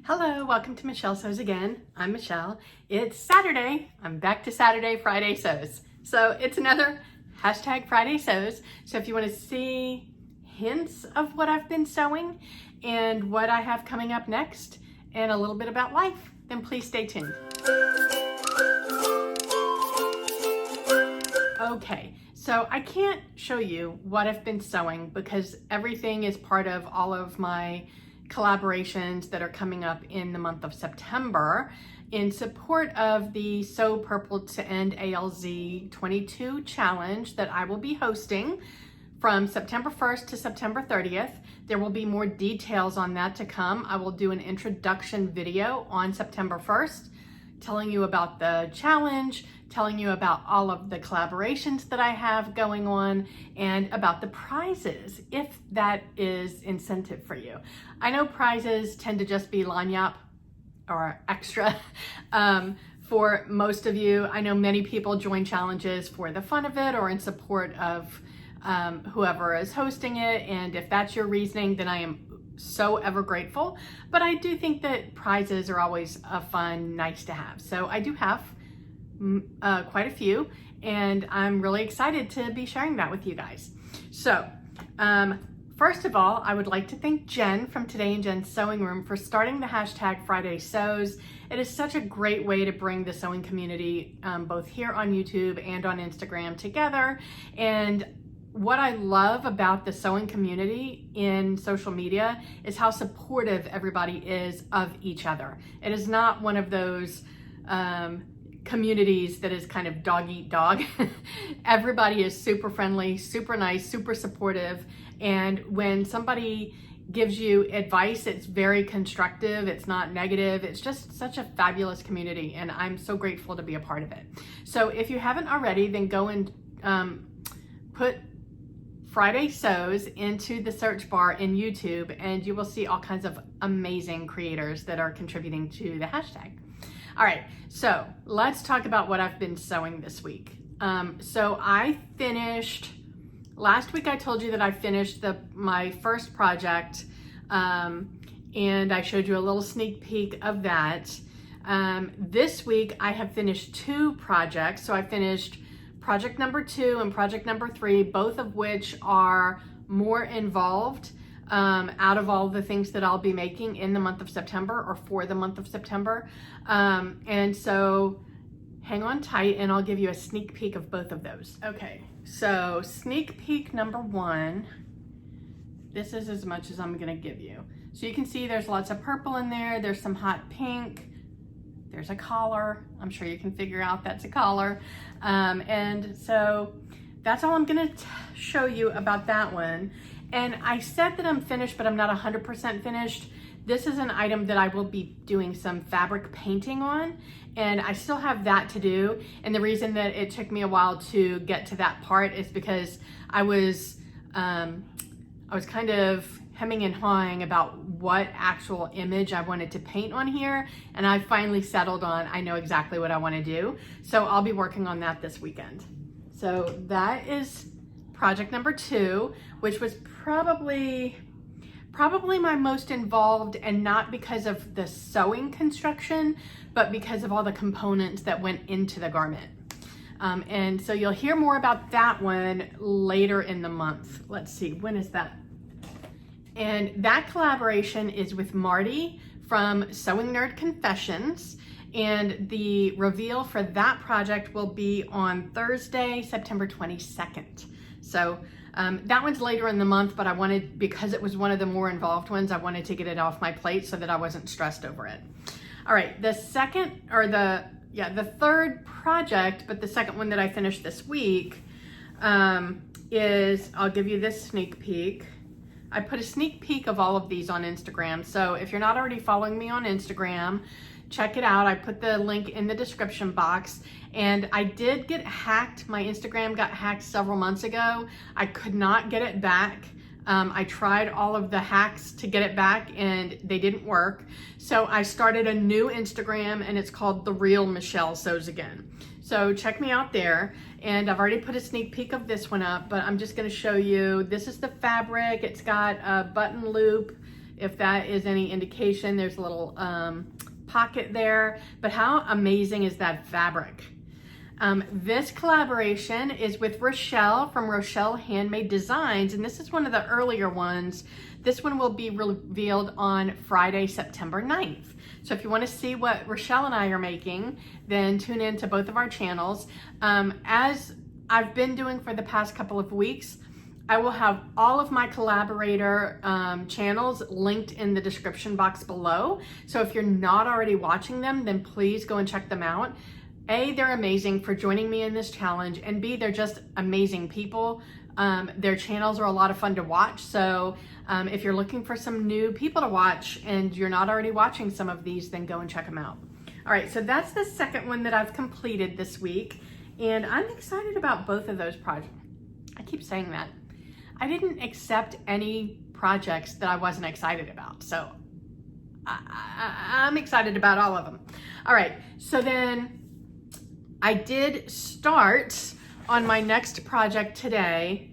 Hello, welcome to Michelle Sews again. I'm Michelle. It's Saturday. I'm back to Saturday, Friday Sews. So it's another hashtag Friday Sews. So if you want to see hints of what I've been sewing and what I have coming up next and a little bit about life, then please stay tuned. Okay, so I can't show you what I've been sewing because everything is part of all of my collaborations that are coming up in the month of September in support of the Sew Purple to End ALZ 22 challenge that I will be hosting from September 1st to September 30th. There will be more details on that to come. I will do an introduction video on September 1st telling you about the challenge, telling you about all of the collaborations that I have going on, and about the prizes, if that is incentive for you. I know prizes tend to just be lanyap or extra for most of you. I know many people join challenges for the fun of it or in support of whoever is hosting it, and if that's your reasoning, then I am so ever grateful. But I do think that prizes are always a fun, nice to have. So I do have quite a few, and I'm really excited to be sharing that with you guys. So first of all, I would like to thank Jen from Today in Jen's Sewing Room for starting the hashtag Friday Sews. It is such a great way to bring the sewing community both here on YouTube and on Instagram together. And what I love about the sewing community in social media is how supportive everybody is of each other. It is not one of those communities that is kind of dog eat dog. Everybody is super friendly, super nice, super supportive. And when somebody gives you advice, it's very constructive. It's not negative. It's just such a fabulous community. And I'm so grateful to be a part of it. So if you haven't already, then go and put Friday Sews into the search bar in YouTube, and you will see all kinds of amazing creators that are contributing to the hashtag. All right, so let's talk about what I've been sewing this week. So I finished, last week I told you that I finished my first project, and I showed you a little sneak peek of that. This week I have finished two projects. So I finished project number 2 and project number 3, both of which are more involved out of all the things that I'll be making in the month of September or for the month of September. And so hang on tight and I'll give you a sneak peek of both of those. Okay, so sneak peek number 1, this is as much as I'm gonna give you. So you can see there's lots of purple in there, there's some hot pink, there's a collar. I'm sure you can figure out that's a collar. And so that's all I'm gonna show you about that one. And I said that I'm finished, but I'm not 100% finished. This is an item that I will be doing some fabric painting on, and I still have that to do. And the reason that it took me a while to get to that part is because I was kind of hemming and hawing about what actual image I wanted to paint on here, and I finally settled on I know exactly what I want to do. So I'll be working on that this weekend. So that is project number 2, which was probably my most involved, and not because of the sewing construction, but because of all the components that went into the garment. And so you'll hear more about that one later in the month. Let's see, when is that? And that collaboration is with Mardi from Sewing Nerd Confessions. And the reveal for that project will be on Thursday, September 22nd. So that one's later in the month, but I wanted, because it was one of the more involved ones, I wanted to get it off my plate so that I wasn't stressed over it. All right, the third project, but the second one that I finished this week is, I'll give you this sneak peek. I put a sneak peek of all of these on Instagram. So if you're not already following me on Instagram, check it out. I put the link in the description box, and I did get hacked. My Instagram got hacked several months ago. I could not get it back. I tried all of the hacks to get it back and they didn't work. So I started a new Instagram, and it's called The Real Michelle Sews Again. So check me out there. And I've already put a sneak peek of this one up, but I'm just gonna show you. This is the fabric. It's got a button loop if that is any indication, there's a little pocket there, but how amazing is that fabric? This collaboration is with Rochelle from Rochelle Handmade Designs, and this is one of the earlier ones. This one will be revealed on Friday, September 9th. So if you want to see what Rochelle and I are making, then tune in to both of our channels. As I've been doing for the past couple of weeks, I will have all of my collaborator channels linked in the description box below. So if you're not already watching them, then please go and check them out. A, they're amazing for joining me in this challenge, and B, they're just amazing people. Their channels are a lot of fun to watch. So if you're looking for some new people to watch and you're not already watching some of these, then go and check them out. All right, so that's the second one that I've completed this week, and I'm excited about both of those projects. I keep saying that. I didn't accept any projects that I wasn't excited about, so I'm excited about all of them. All right, so then I did start on my next project today,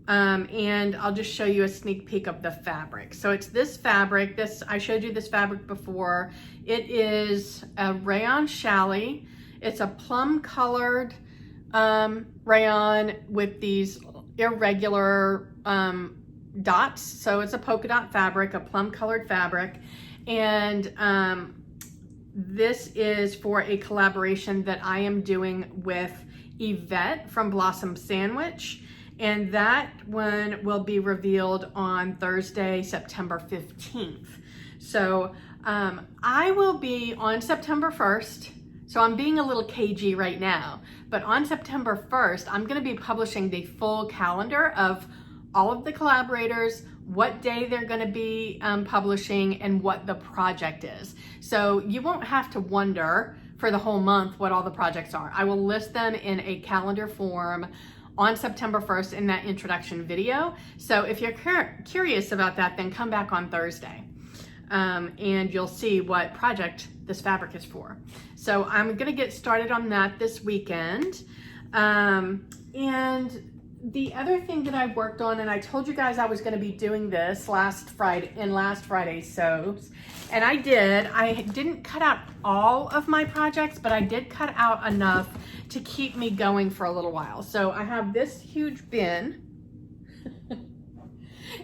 and I'll just show you a sneak peek of the fabric. So it's this fabric. I showed you this fabric before. It is a rayon challis. It's a plum colored rayon with these irregular dots. So it's a polka dot fabric, a plum colored fabric, and this is for a collaboration that I am doing with Yvette from Blossom Sandwich, and that one will be revealed on Thursday, September 15th. So I will be on September 1st, so I'm being a little cagey right now, but on September 1st, I'm gonna be publishing the full calendar of all of the collaborators, what day they're gonna be publishing, and what the project is. So you won't have to wonder for the whole month what all the projects are. I will list them in a calendar form on September 1st in that introduction video. So if you're curious about that, then come back on Thursday and you'll see what project this fabric is for. So I'm gonna get started on that this weekend. And the other thing that I worked on, and I told you guys I was going to be doing this last Friday's sews, and I did. I didn't cut out all of my projects, but I did cut out enough to keep me going for a little while. So I have this huge bin,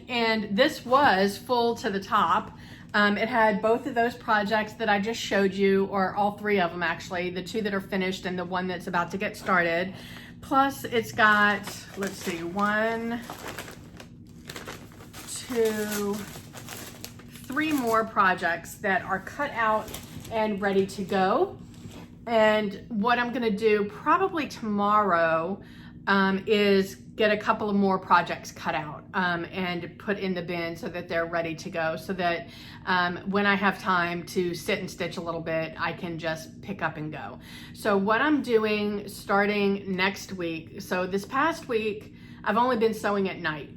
and this was full to the top. It had both of those projects that I just showed you, or all three of them actually, the two that are finished and the one that's about to get started. Plus it's got, let's see, 1, 2, 3 more projects that are cut out and ready to go. And what I'm gonna do probably tomorrow is get a couple of more projects cut out and put in the bin so that they're ready to go, so that when I have time to sit and stitch a little bit, I can just pick up and go. So what I'm doing starting next week, so this past week, I've only been sewing at night,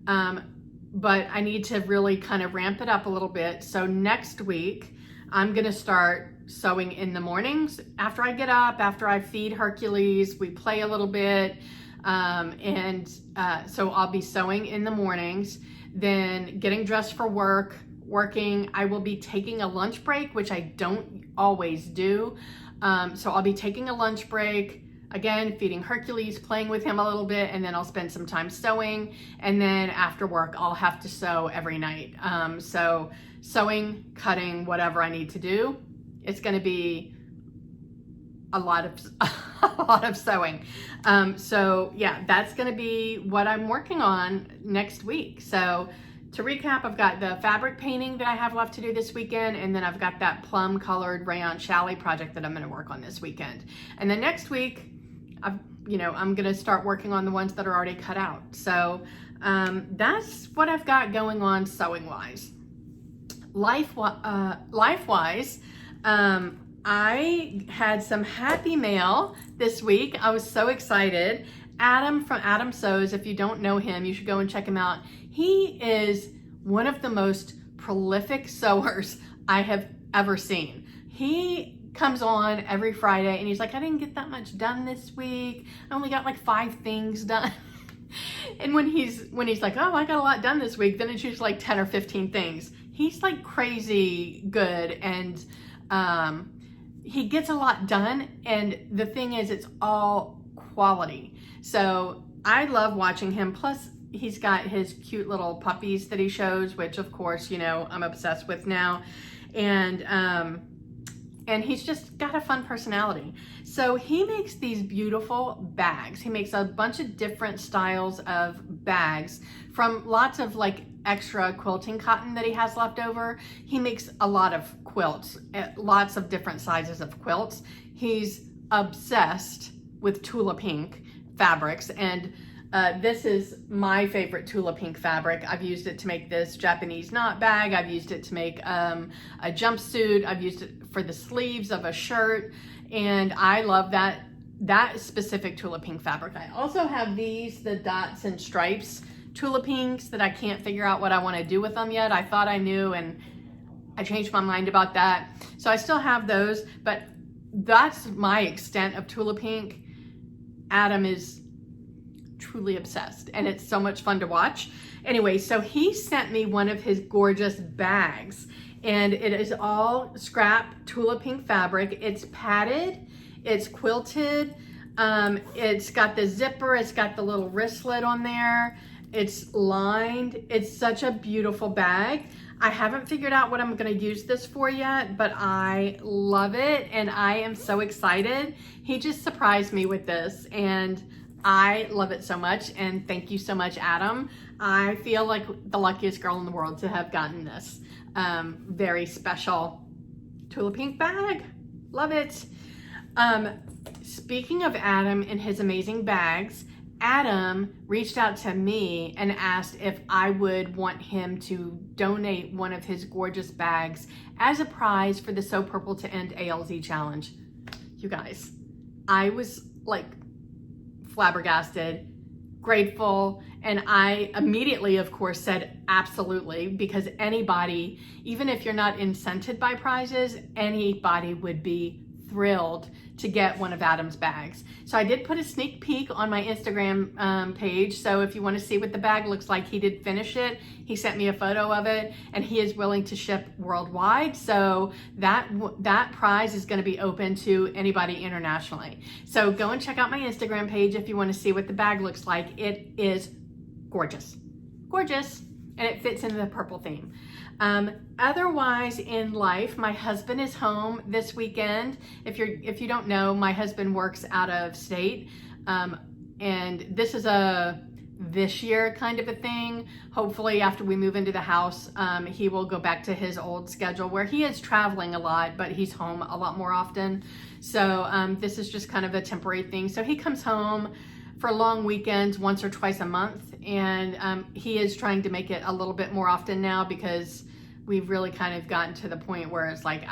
but I need to really kind of ramp it up a little bit. So next week, I'm gonna start sewing in the mornings. After I get up, after I feed Hercules, we play a little bit, so I'll be sewing in the mornings, then getting dressed for work, working. I will be taking a lunch break, which I don't always do. So I'll be taking a lunch break, again, feeding Hercules, playing with him a little bit, and then I'll spend some time sewing. And then after work, I'll have to sew every night. So sewing, cutting, whatever I need to do, it's gonna be a lot of sewing. So yeah, that's gonna be what I'm working on next week. So to recap, I've got the fabric painting that I have left to do this weekend, and then I've got that plum colored rayon challis project that I'm gonna work on this weekend. And then next week, I'm gonna start working on the ones that are already cut out. So that's what I've got going on sewing wise. Life-wise, I had some happy mail this week. I was so excited. Adam from Adam Sews, if you don't know him, you should go and check him out. He is one of the most prolific sewers I have ever seen. He comes on every Friday and he's like, I didn't get that much done this week. I only got like 5 things done. And when he's like, oh, I got a lot done this week, then it's usually like 10 or 15 things. he's like crazy good, and he gets a lot done. And the thing is, it's all quality. So I love watching him. Plus, he's got his cute little puppies that he shows, which of course, you know, I'm obsessed with now. And he's just got a fun personality. So he makes these beautiful bags. He makes a bunch of different styles of bags from lots of like extra quilting cotton that he has left over. He makes a lot of quilts, lots of different sizes of quilts. He's obsessed with Tula Pink fabrics, and this is my favorite Tula Pink fabric. I've used it to make this Japanese knot bag. I've used it to make a jumpsuit. I've used it for the sleeves of a shirt, and I love that specific Tula Pink fabric. I also have these, the dots and stripes Tula Pinks, that I can't figure out what I want to do with them yet. I thought I knew, and I changed my mind about that. So I still have those, but that's my extent of Tula Pink. Adam is truly obsessed, and it's so much fun to watch. Anyway, so he sent me one of his gorgeous bags, and it is all scrap Tula Pink fabric. It's padded, it's quilted, it's got the zipper, it's got the little wristlet on there, it's lined. It's such a beautiful bag. I haven't figured out what I'm going to use this for yet, but I love it, and I am so excited. He just surprised me with this, and I love it so much, and thank you so much, Adam. I feel like the luckiest girl in the world to have gotten this very special Tula Pink bag. Love it. Speaking of Adam and his amazing bags, Adam reached out to me and asked if I would want him to donate one of his gorgeous bags as a prize for the Sew Purple to End ALZ challenge. You guys, I was like flabbergasted, grateful, and I immediately, of course, said absolutely, because anybody, even if you're not incented by prizes, anybody would be thrilled to get one of Adam's bags. So I did put a sneak peek on my Instagram page. So if you want to see what the bag looks like, he did finish it. He sent me a photo of it, and he is willing to ship worldwide. So that prize is going to be open to anybody internationally. So go and check out my Instagram page if you want to see what the bag looks like. It is gorgeous, gorgeous, and it fits into the purple theme. Otherwise in life, my husband is home this weekend. If you don't know, my husband works out of state, and this is this year kind of a thing. Hopefully after we move into the house, he will go back to his old schedule where he is traveling a lot, but he's home a lot more often. So this is just kind of a temporary thing. So he comes home for long weekends once or twice a month, and he is trying to make it a little bit more often now, because we've really kind of gotten to the point where it's like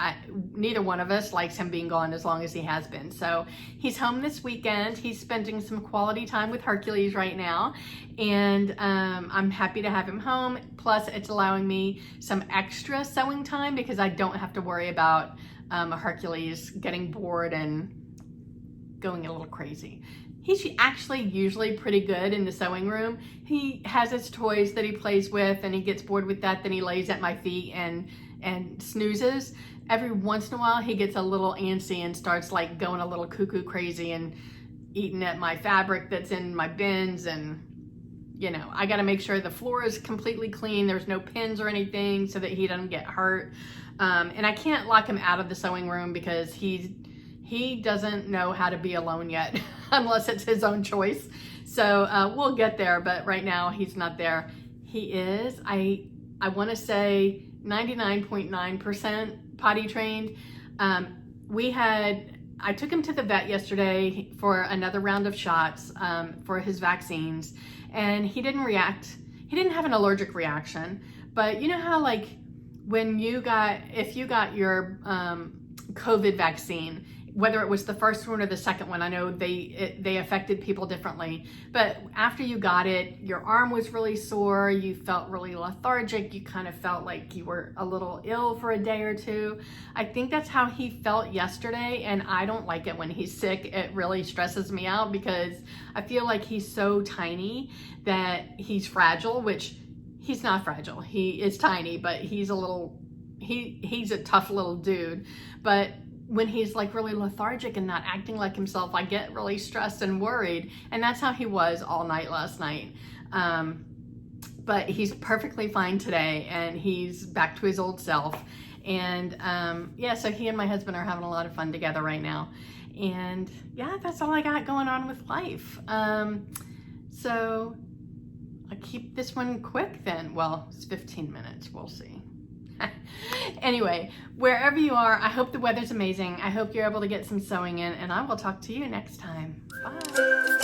neither one of us likes him being gone as long as he has been. So he's home this weekend. He's spending some quality time with Hercules right now, and I'm happy to have him home. Plus, it's allowing me some extra sewing time, because I don't have to worry about Hercules getting bored and going a little crazy. He's actually usually pretty good in the sewing room. He has his toys that he plays with, and he gets bored with that. Then he lays at my feet and snoozes. Every once in a while, he gets a little antsy and starts like going a little cuckoo crazy and eating at my fabric that's in my bins. And, you know, I got to make sure the floor is completely clean. There's no pins or anything so that he doesn't get hurt. And I can't lock him out of the sewing room, because he doesn't know how to be alone yet, unless it's his own choice. So we'll get there, but right now he's not there. He is, I want to say 99.9% potty trained. I took him to the vet yesterday for another round of shots for his vaccines, and he didn't react. He didn't have an allergic reaction, but you know how like if you got your COVID vaccine, whether it was the first one or the second one, I know they affected people differently, but after you got it, your arm was really sore, you felt really lethargic, you kind of felt like you were a little ill for a day or two. I think that's how he felt yesterday, and I don't like it when he's sick. It really stresses me out, because I feel like he's so tiny that he's fragile, which he's not fragile. He is tiny, but he's a tough little dude. But when he's like really lethargic and not acting like himself, I get really stressed and worried. And that's how he was all night last night. But he's perfectly fine today, and he's back to his old self. And yeah, so he and my husband are having a lot of fun together right now. And yeah, that's all I got going on with life. So I'll keep this one quick then. Well, it's 15 minutes, we'll see. Anyway, wherever you are, I hope the weather's amazing. I hope you're able to get some sewing in, and I will talk to you next time. Bye.